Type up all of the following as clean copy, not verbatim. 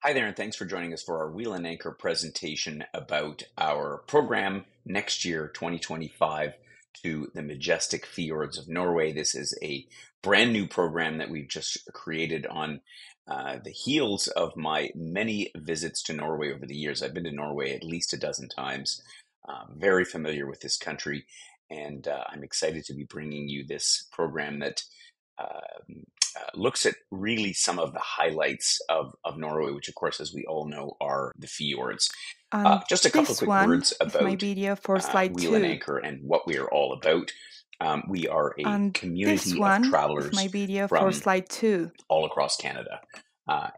Hi there, and thanks for joining us for our Wheel and Anchor presentation about our program next year, 2025, to the Majestic Fjords of Norway. This is a brand new program that we've just created on the heels of my many visits to Norway over the years. I've been to Norway at least a dozen times, very familiar with this country, and I'm excited to be bringing you this program that looks at really some of the highlights of Norway, which, of course, as we all know, are the fjords. And Just a couple of this quick one words is my about video for slide Wheel and 2. Anchor and what we are all about. We are a And this community of one is travelers my video for from slide 2. all across Canada.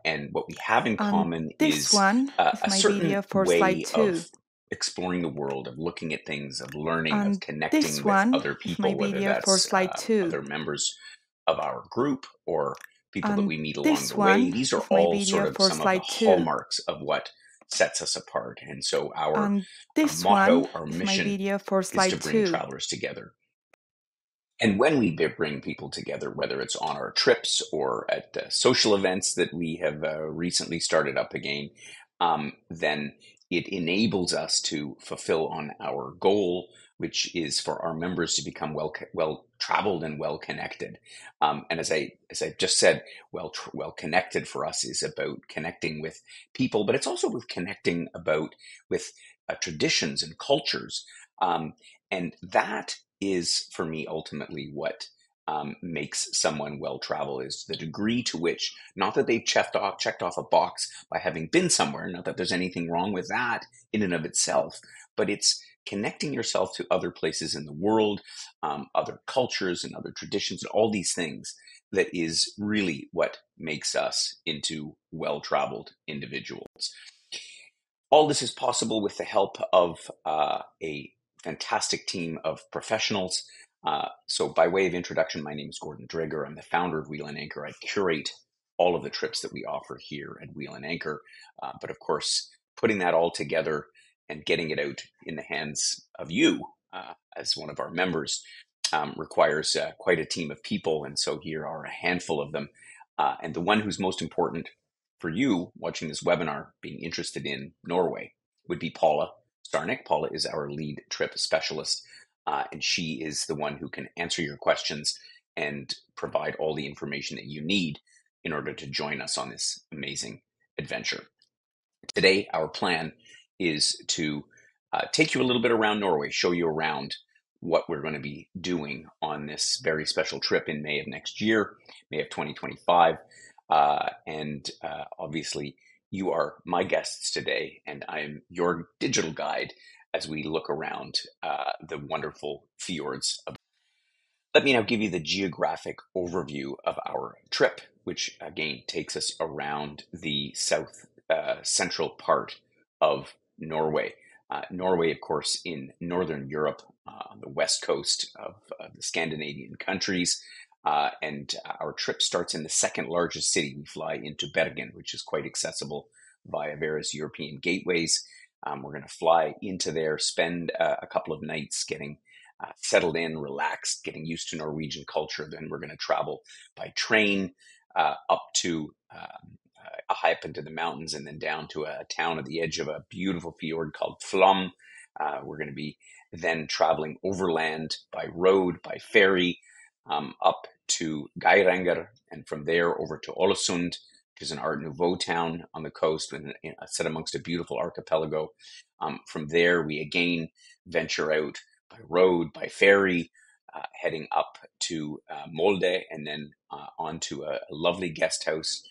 And what we have in And common this is one is a my certain video for slide way 2. of exploring the world, of looking at things, of learning, of And this connecting with one other is my people, whether video for that's slide 2. other members of our group or people that And we meet along this the way. one These are is my all sort video of for some of the slide 2. hallmarks of what sets us apart. And so our And this one motto, our is my mission video for is to slide bring 2. travelers together. And when we bring people together, whether it's on our trips or at social events that we have recently started up again, then it enables us to fulfill on our goal, which is for our members to become well traveled and well connected. And as I just said, well connected for us is about connecting with people, but it's also with connecting with traditions and cultures, and that is for me ultimately what makes someone well traveled is the degree to which, not that they've checked off a box by having been somewhere, not that there's anything wrong with that in and of itself, but it's connecting yourself to other places in the world, other cultures and other traditions, and all these things that is really what makes us into well-traveled individuals. All this is possible with the help of a fantastic team of professionals. So, by way of introduction, my name is Gordon Drager. I'm the founder of Wheel and Anchor. I curate all of the trips that we offer here at Wheel and Anchor. But of course, putting that all together and getting it out in the hands of you as one of our members requires quite a team of people. And so, here are a handful of them. And the one who's most important for you watching this webinar being interested in Norway would be Paula Starnick. Paula is our lead trip specialist, and she is the one who can answer your questions and provide all the information that you need in order to join us on this amazing adventure. Today, our plan is to take you a little bit around Norway, show you around what we're going to be doing on this very special trip in May of next year, May of 2025. And obviously, you are my guests today, and I am your digital guide as we look around the wonderful fjords. Let me now give you the geographic overview of our trip, which again takes us around the south central part of Norway. Norway, of course, in Northern Europe, on the west coast of the Scandinavian countries. And our trip starts in the second largest city. We fly into Bergen, which is quite accessible via various European gateways. We're going to fly into there, spend a couple of nights getting settled in, relaxed, getting used to Norwegian culture. Then we're going to travel by train up to high up into the mountains and then down to a town at the edge of a beautiful fjord called Flom. We're going to be then traveling overland by road, by ferry, up to Geiranger, and from there over to Ålesund, which is an Art Nouveau town on the coast, set amongst a beautiful archipelago. From there, we again venture out by road, by ferry, heading up to Molde, and then on to a lovely guest house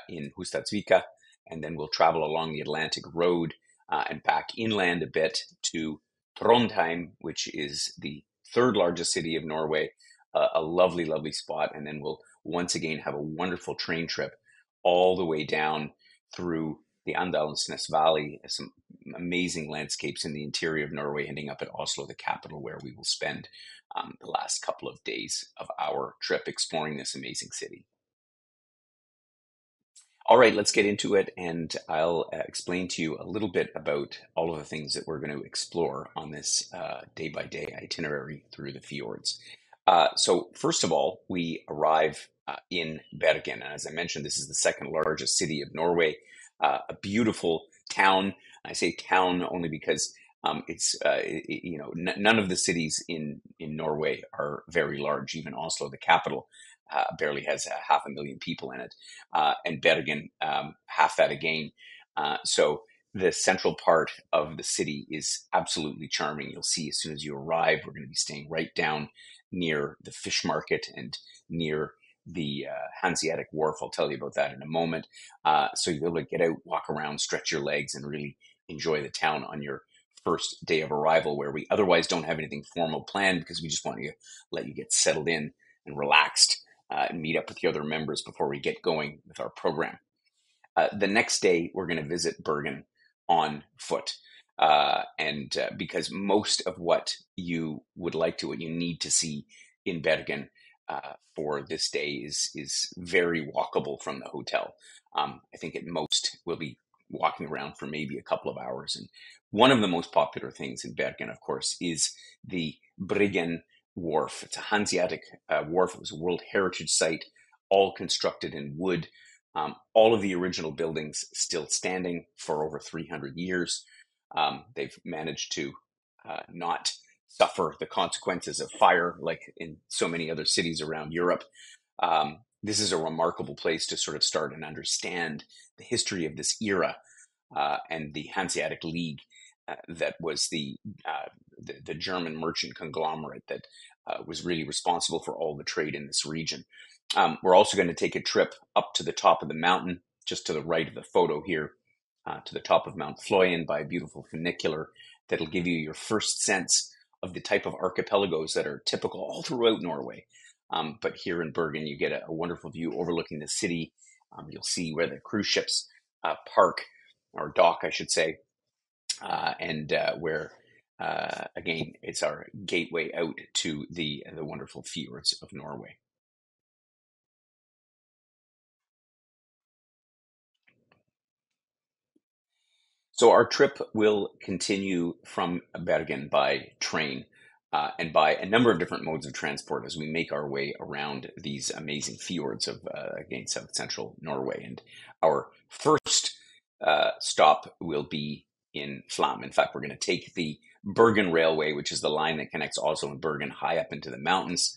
in Hustadvika, and then we'll travel along the Atlantic Road and back inland a bit to Trondheim, which is the third largest city of Norway, a lovely, lovely spot. And then we'll once again have a wonderful train trip all the way down through the Andalsnes Valley, some amazing landscapes in the interior of Norway, ending up at Oslo, the capital, where we will spend the last couple of days of our trip exploring this amazing city. All right, let's get into it, and I'll explain to you a little bit about all of the things that we're going to explore on this day-by-day itinerary through the fjords. So first of all, we arrive in Bergen. And as I mentioned, this is the second largest city of Norway. a beautiful town. I say town only because it's none of the cities in Norway are very large. Even Oslo, the capital, barely has 500,000 people in it, and Bergen half that again. So the central part of the city is absolutely charming. You'll see as soon as you arrive, we're going to be staying right down near the fish market and near the Hanseatic Wharf. I'll tell you about that in a moment. So you'll be able to get out, walk around, stretch your legs, and really enjoy the town on your first day of arrival, where we otherwise don't have anything formal planned because we just want to let you get settled in and relaxed and meet up with the other members before we get going with our program. The next day, we're going to visit Bergen on foot. And because most of what you would like to, what you need to see in Bergen for this day is very walkable from the hotel. I think at most we'll be walking around for maybe a couple of hours. And one of the most popular things in Bergen, of course, is the Bryggen Wharf. It's a Hanseatic wharf. It was a World Heritage Site, all constructed in wood. All of the original buildings still standing for over 300 years. They've managed to not suffer the consequences of fire like in so many other cities around Europe. This is a remarkable place to sort of start and understand the history of this era and the Hanseatic League that was the German merchant conglomerate that was really responsible for all the trade in this region. We're also going to take a trip up to the top of the mountain, just to the right of the photo here, to the top of Mount Fløyen by a beautiful funicular that'll give you your first sense of the type of archipelagos that are typical all throughout Norway. But here in Bergen, you get a wonderful view overlooking the city. You'll see where the cruise ships park, or dock, I should say, and where, again, it's our gateway out to the wonderful fjords of Norway. So our trip will continue from Bergen by train and by a number of different modes of transport as we make our way around these amazing fjords of, again, south central Norway. And our first stop will be in Flam. In fact, we're going to take the Bergen Railway, which is the line that connects Oslo and Bergen high up into the mountains,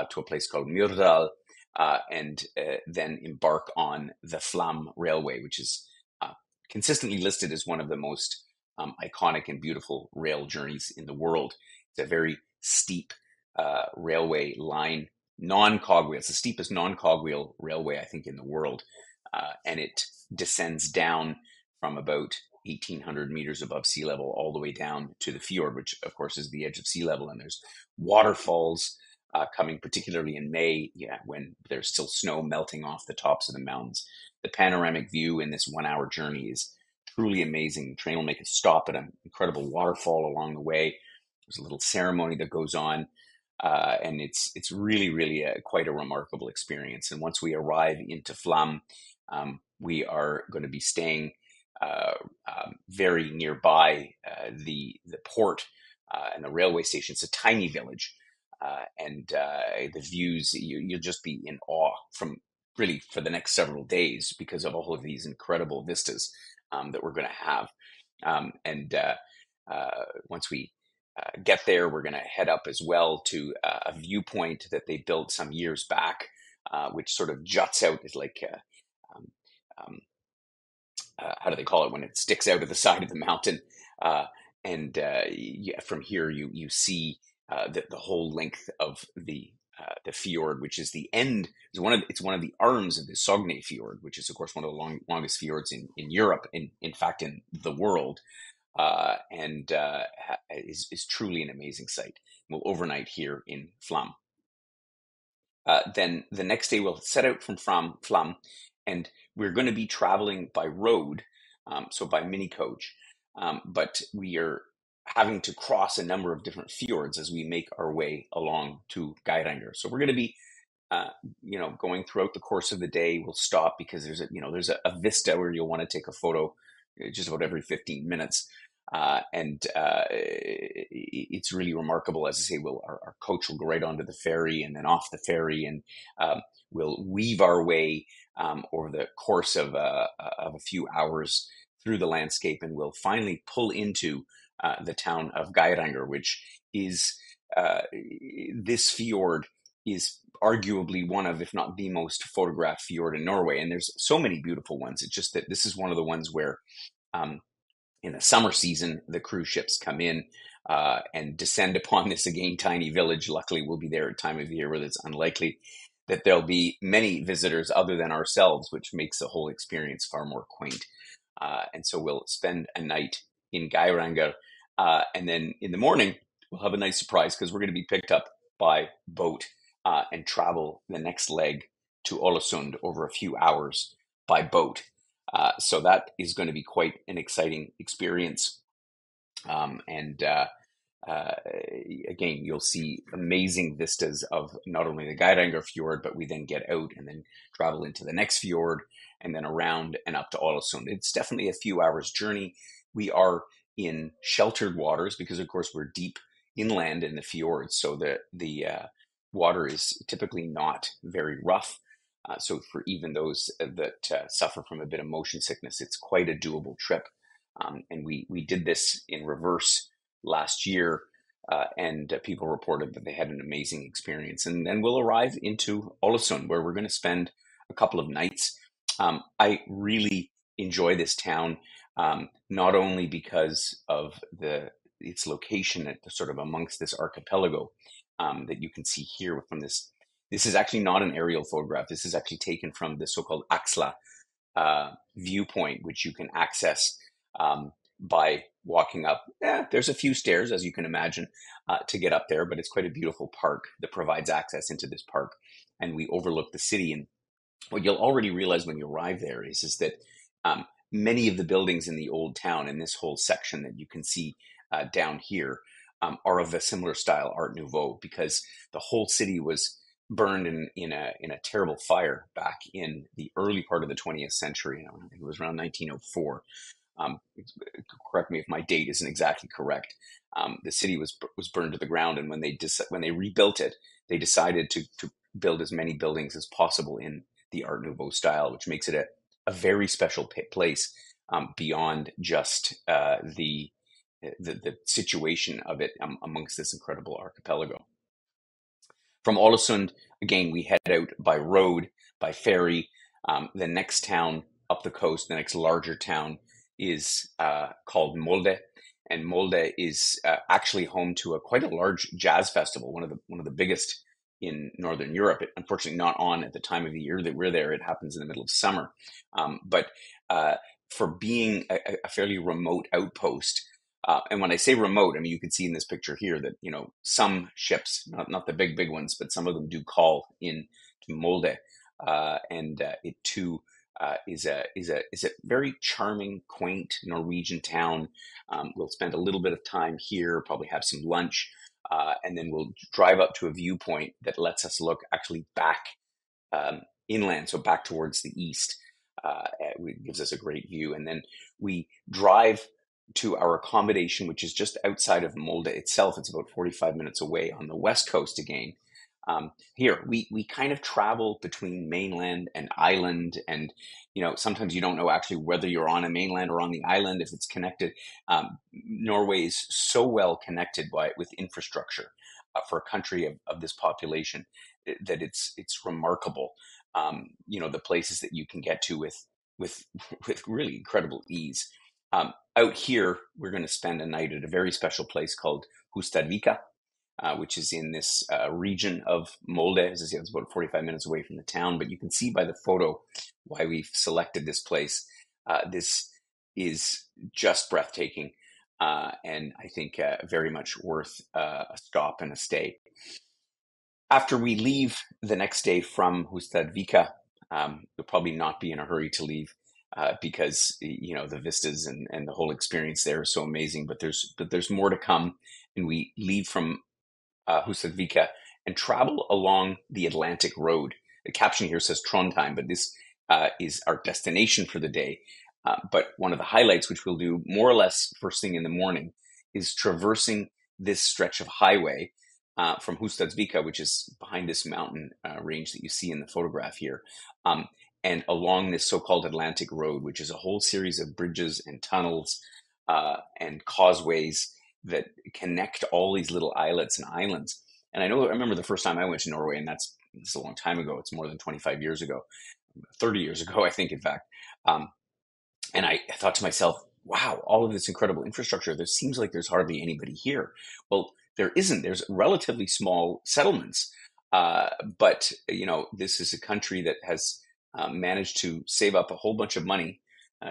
to a place called Myrdal, and then embark on the Flam Railway, which is consistently listed as one of the most iconic and beautiful rail journeys in the world. It's a very steep railway line, non-cogwheel. It's the steepest non-cogwheel railway, I think, in the world. And it descends down from about 1,800 meters above sea level all the way down to the fjord, which, of course, is the edge of sea level. And there's waterfalls coming, particularly in May, when there's still snow melting off the tops of the mountains. The panoramic view in this 1 hour journey is truly amazing. The train will make a stop at an incredible waterfall along the way. There's a little ceremony that goes on, and it's really quite a remarkable experience. And once we arrive into Flam, we are going to be staying very nearby the port and the railway station. It's a tiny village, and the views, you'll just be in awe from really for the next several days because of all of these incredible vistas that we're going to have. And once we get there, we're going to head up as well to a viewpoint that they built some years back, which sort of juts out. It's like, how do they call it when it sticks out of the side of the mountain? And from here, you see the whole length of the fjord, which is the end. It's one of the arms of the Sogne Fjord, which is, of course, one of the longest fjords in Europe, in fact, in the world, and is truly an amazing sight. We'll overnight here in Flam. Then the next day, we'll set out from Flam, and we're going to be traveling by road, so by mini coach, but we are having to cross a number of different fjords as we make our way along to Geiranger. So we're going to be, going throughout the course of the day. We'll stop because there's a vista where you'll want to take a photo just about every 15 minutes. and it's really remarkable. As I say, our coach will go right onto the ferry and then off the ferry, and we'll weave our way over the course of a few hours through the landscape, and we'll finally pull into the town of Geiranger, which is this fjord is arguably one of, if not the most photographed fjord in Norway. And there's so many beautiful ones. It's just that this is one of the ones where um, in the summer season, the cruise ships come in and descend upon this again tiny village. Luckily, we'll be there at a time of year where it's unlikely that there'll be many visitors other than ourselves, which makes the whole experience far more quaint. And so we'll spend a night in Geiranger, and then in the morning we'll have a nice surprise because we're going to be picked up by boat and travel the next leg to Ålesund over a few hours by boat. So that is going to be quite an exciting experience. And uh, Again, you'll see amazing vistas of not only the Geiranger Fjord, but we then get out and then travel into the next fjord and then around and up to Ålesund. It's definitely a few hours journey. We are in sheltered waters because, of course, we're deep inland in the fjords, so the water is typically not very rough. So for even those that suffer from a bit of motion sickness, it's quite a doable trip. And we did this in reverse last year, and people reported that they had an amazing experience. And then we'll arrive into Ålesund, where we're going to spend a couple of nights. I really enjoy this town, not only because of its location at sort of amongst this archipelago that you can see here from this. This is actually not an aerial photograph. This is actually taken from the so-called Axla viewpoint, which you can access by walking up. There's a few stairs, as you can imagine, to get up there, but it's quite a beautiful park that provides access into this park, and we overlook the city. And what you'll already realize when you arrive there is that many of the buildings in the old town, in this whole section that you can see down here, are of a similar style, Art Nouveau, because the whole city was burned in a terrible fire back in the early part of the 20th century. I think it was around 1904. Um, Correct me if my date isn't exactly correct. The city was burned to the ground, and when they rebuilt it, they decided to build as many buildings as possible in the Art Nouveau style, which makes it a very special place beyond just the situation of it amongst this incredible archipelago. From Ålesund, again, we head out by road, by ferry. The next town up the coast, the next larger town, is called Molde, and Molde is actually home to quite a large jazz festival, one of the biggest in Northern Europe. Unfortunately, not on at the time of the year that we're there. It happens in the middle of summer, but for being a fairly remote outpost. And when I say remote, I mean, you can see in this picture here that, some ships, not the big ones, but some of them do call in to Molde. And it too is a very charming, quaint Norwegian town. We'll spend a little bit of time here, probably have some lunch, and then we'll drive up to a viewpoint that lets us look actually back inland, so back towards the east. It gives us a great view. And then we drive to our accommodation, which is just outside of Molde itself. It's about 45 minutes away on the west coast again. Here, we kind of travel between mainland and island, and sometimes you don't know actually whether you're on a mainland or on the island, if it's connected. Norway is so well connected with infrastructure for a country of this population that it's remarkable. The places that you can get to with with really incredible ease. Out here, we're going to spend a night at a very special place called Hustadvika, which is in this region of Molde. As I say, it's about 45 minutes away from the town, but you can see by the photo why we've selected this place. This is just breathtaking, and I think very much worth a stop and a stay. After we leave the next day from Hustadvika, you'll probably not be in a hurry to leave because the vistas and the whole experience there is so amazing. But there's more to come, and we leave from Hustadvika and travel along the Atlantic Road. The caption here says Trondheim, but this is our destination for the day. But one of the highlights, which we'll do more or less first thing in the morning, is traversing this stretch of highway from Hustadsvika, which is behind this mountain range that you see in the photograph here, um, and along this so-called Atlantic Road, which is a whole series of bridges and tunnels and causeways that connect all these little islets and islands. And I remember the first time I went to Norway, and it's a long time ago. It's more than 25 years ago, 30 years ago, I think, in fact. Um, and I thought to myself, wow, all of this incredible infrastructure, there seems like there's hardly anybody here. Well, there isn't. There's relatively small settlements. But, this is a country that has managed to save up a whole bunch of money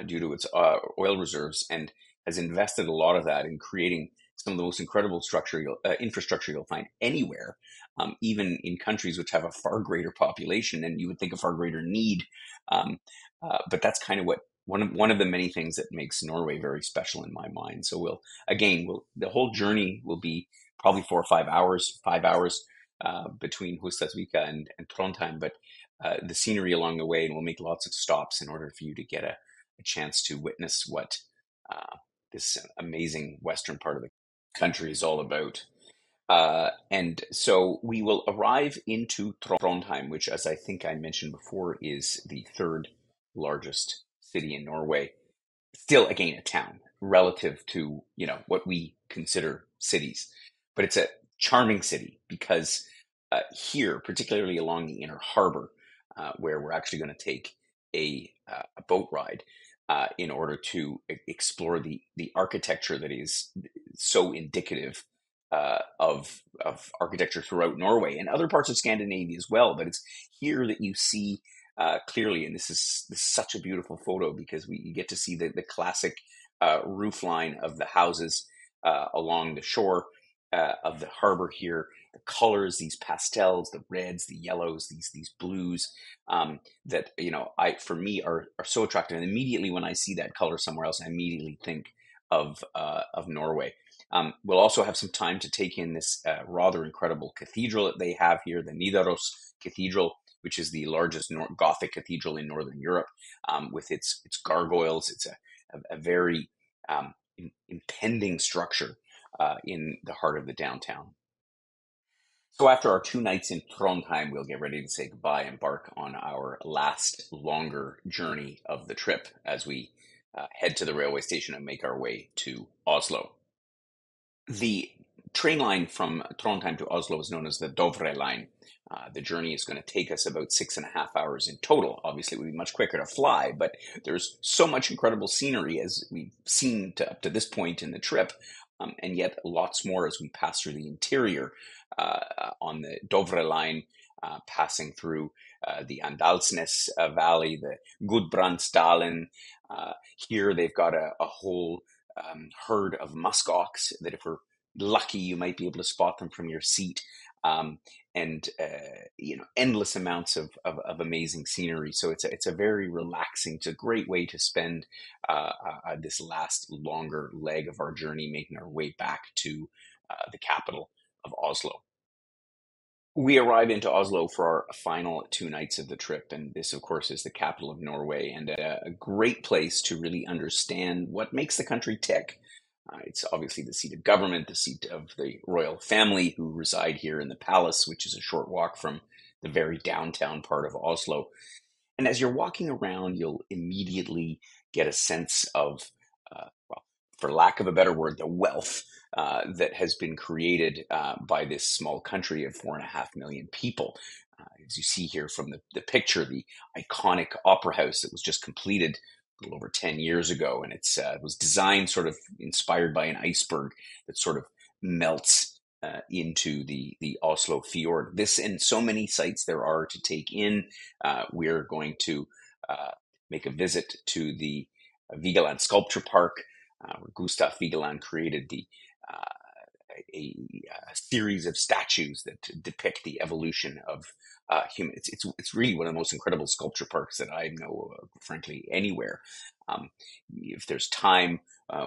due to its oil reserves and has invested a lot of that in creating some of the most incredible infrastructure you'll find anywhere, even in countries which have a far greater population and you would think a far greater need. Um, but that's kind of what one of the many things that makes Norway very special in my mind. So the whole journey will be probably 4 or 5 hours, 5 hours between Hustadsvika and Trondheim, but the scenery along the way, and we'll make lots of stops in order for you to get a chance to witness what this amazing western part of the country is all about. And so we will arrive into Trondheim, which, as I think I mentioned before, is the third largest city in Norway. Still, again, a town relative to, what we consider cities. But it's a charming city because here, particularly along the inner harbor, where we're actually going to take a boat ride in order to explore the architecture that is so indicative of architecture throughout Norway and other parts of Scandinavia as well. But it's here that you see clearly, and this is such a beautiful photo because you get to see the classic roof line of the houses along the shore of the harbor here. The colors, these pastels, the reds, the yellows, these blues, that I for me are so attractive. And immediately when I see that color somewhere else, I immediately think of Norway. We'll also have some time to take in this rather incredible cathedral that they have here, the Nidaros Cathedral, which is the largest Gothic cathedral in Northern Europe, with its gargoyles. It's a very impending structure in the heart of the downtown. So after our 2 nights in Trondheim, we'll get ready to say goodbye, embark on our last longer journey of the trip as we head to the railway station and make our way to Oslo. The train line from Trondheim to Oslo is known as the Dovre line. The journey is going to take us about 6.5 hours in total. Obviously, it would be much quicker to fly, but there's so much incredible scenery as we've seen up to this point in the trip, and yet lots more as we pass through the interior on the Dovre line, passing through the Andalsnes Valley, the Gudbrandsdalen. Here they've got a whole herd of muskox that if we're lucky, you might be able to spot them from your seat. And endless amounts of amazing scenery. So it's a very relaxing. It's a great way to spend this last longer leg of our journey, making our way back to the capital of Oslo. We arrive into Oslo for our final 2 nights of the trip, and this, of course, is the capital of Norway, and a great place to really understand what makes the country tick. It's obviously the seat of government, the seat of the royal family who reside here in the palace, which is a short walk from the very downtown part of Oslo. And as you're walking around, you'll immediately get a sense of, well, for lack of a better word, the wealth that has been created by this small country of 4.5 million people. As you see here from the picture, the iconic opera house that was just completed a little over 10 years ago, and it was designed sort of inspired by an iceberg that sort of melts into the Oslo fjord. This and so many sites there are to take in. We're going to make a visit to the Vigeland Sculpture Park, where Gustav Vigeland created uh, a series of statues that depict the evolution of human. It's really one of the most incredible sculpture parks that I know of, frankly, anywhere. If there's time,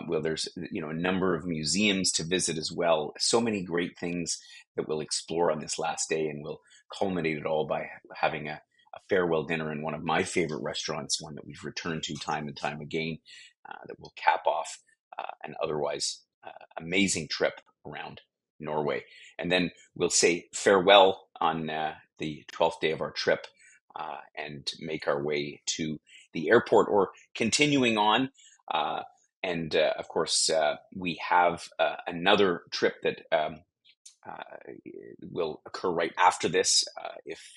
well, there's a number of museums to visit as well. So many great things that we'll explore on this last day, and we'll culminate it all by having a farewell dinner in one of my favorite restaurants, one that we've returned to time and time again, that will cap off an otherwise amazing trip around Norway. And then we'll say farewell on the 12th day of our trip and make our way to the airport or continuing on. And of course, we have another trip that will occur right after this if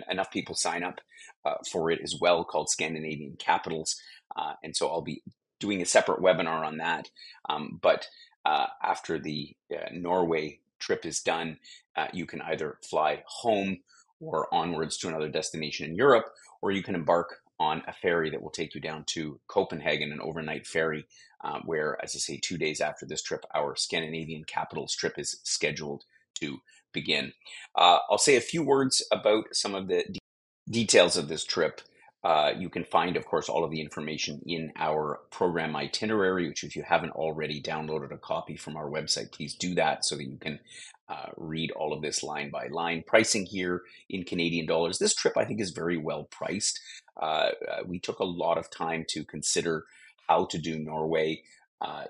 enough people sign up for it as well, called Scandinavian Capitals. And so I'll be doing a separate webinar on that. But after the Norway trip is done, you can either fly home or onwards to another destination in Europe, or you can embark on a ferry that will take you down to Copenhagen, an overnight ferry, where, as I say, 2 days after this trip, our Scandinavian Capitals trip is scheduled to begin. I'll say a few words about some of the details of this trip. You can find, of course, all of the information in our program itinerary, which if you haven't already downloaded a copy from our website, please do that so that you can read all of this line by line. Pricing here in Canadian dollars. This trip, I think, is very well priced. We took a lot of time to consider how to do Norway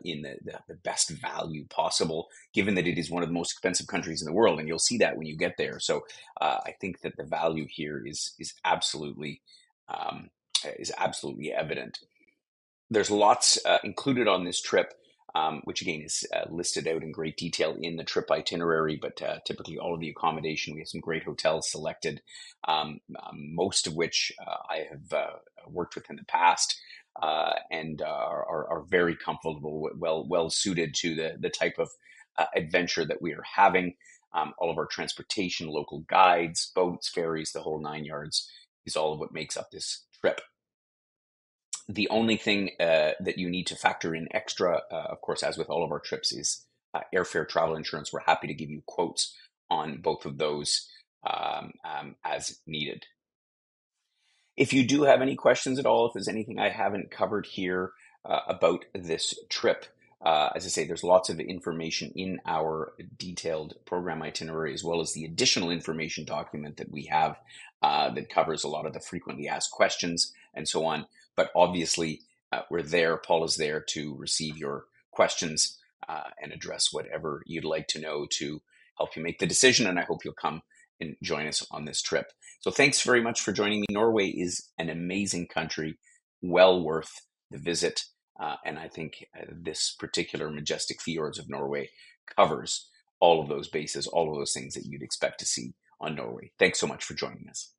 in the best value possible, given that it is one of the most expensive countries in the world, and you'll see that when you get there. So I think that the value here is um, absolutely evident. There's lots included on this trip, which again is listed out in great detail in the trip itinerary, but typically all of the accommodation, we have some great hotels selected, most of which I have worked with in the past and are very comfortable, well suited to the type of adventure that we are having. All of our transportation, local guides, boats, ferries, the whole 9 yards is all of what makes up this trip. The only thing that you need to factor in extra, of course, as with all of our trips, is airfare travel insurance. We're happy to give you quotes on both of those as needed. If you do have any questions at all, if there's anything I haven't covered here about this trip, as I say, there's lots of information in our detailed program itinerary, as well as the additional information document that we have that covers a lot of the frequently asked questions and so on. But obviously, we're there. Paul is there to receive your questions and address whatever you'd like to know to help you make the decision. And I hope you'll come and join us on this trip. So thanks very much for joining me. Norway is an amazing country, well worth the visit. And I think this particular Majestic Fjords of Norway covers all of those bases, all of those things that you'd expect to see on Norway. Thanks so much for joining us.